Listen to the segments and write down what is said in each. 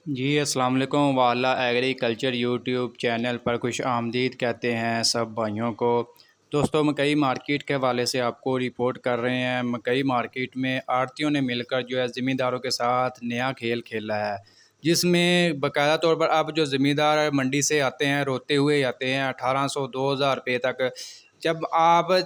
जी अस्सलाम वालेकुम। वाला एग्रीकल्चर यूट्यूब चैनल पर खुश आमदीद कहते हैं सब भाइयों को। दोस्तों, मकई मार्केट के हवाले से आपको रिपोर्ट कर रहे हैं। मकई मार्केट में आड़तियों ने मिलकर जो है ज़मींदारों के साथ नया खेल खेला है, जिसमें बाकायदा तौर पर अब जो ज़मींदार मंडी से आते हैं रोते हुए आते हैं 1800-2000 रुपये तक। जब आप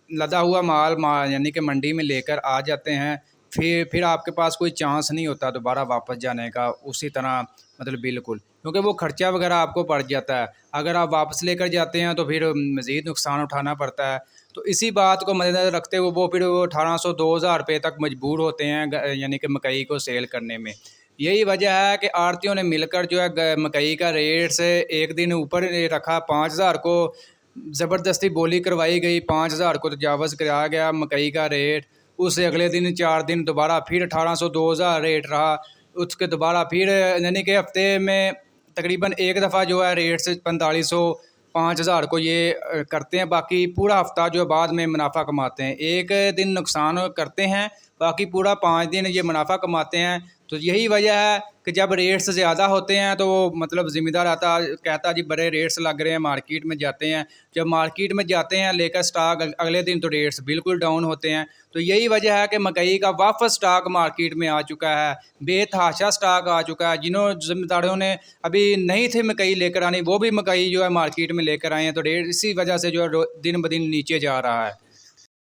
लदा हुआ माल यानी कि मंडी में लेकर आ जाते हैं, फिर आपके पास कोई चांस नहीं होता दोबारा वापस जाने का उसी तरह, मतलब बिल्कुल, क्योंकि वो खर्चा वगैरह आपको पड़ जाता है। अगर आप वापस लेकर जाते हैं तो फिर मज़ीद नुकसान उठाना पड़ता है। तो इसी बात को मद्देनज़र रखते हुए वो फिर 1800-2000 रुपये तक मजबूर होते हैं यानी कि मकई को सेल करने में। यही वजह है कि आड़तियों ने मिलकर जो है मकई का रेट से एक दिन ऊपर रखा, 5000 को ज़बरदस्ती बोली करवाई गई, 5000 को तजावज़ कराया गया मकई का रेट। उससे अगले दिन 4 दिन दोबारा फिर 1800-2000 रेट रहा। उसके दोबारा फिर यानी कि हफ्ते में तकरीबन एक दफ़ा जो है रेट से 4500-5000 को ये करते हैं। बाकी पूरा हफ्ता जो है बाद में मुनाफा कमाते हैं। एक दिन नुकसान करते हैं, बाकी पूरा 5 दिन ये मुनाफा कमाते हैं। तो यही वजह है कि जब रेट्स ज़्यादा होते हैं तो वो मतलब ज़िम्मेदार आता कहता जी बड़े रेट्स लग रहे हैं, मार्केट में जाते हैं। जब मार्केट में जाते हैं लेकर स्टॉक, अगले दिन तो रेट्स बिल्कुल डाउन होते हैं। तो यही वजह है कि मकई का वापस स्टॉक मार्केट में आ चुका है, बेतहाशा स्टॉक आ चुका है। जिन्हों ज़िम्मेदारों ने अभी नहीं थे मकई लेकर आनी, वो भी मकई जो है मार्केट में लेकर आए हैं। तो रेट इसी वजह से जो है दिन ब दिन नीचे जा रहा है।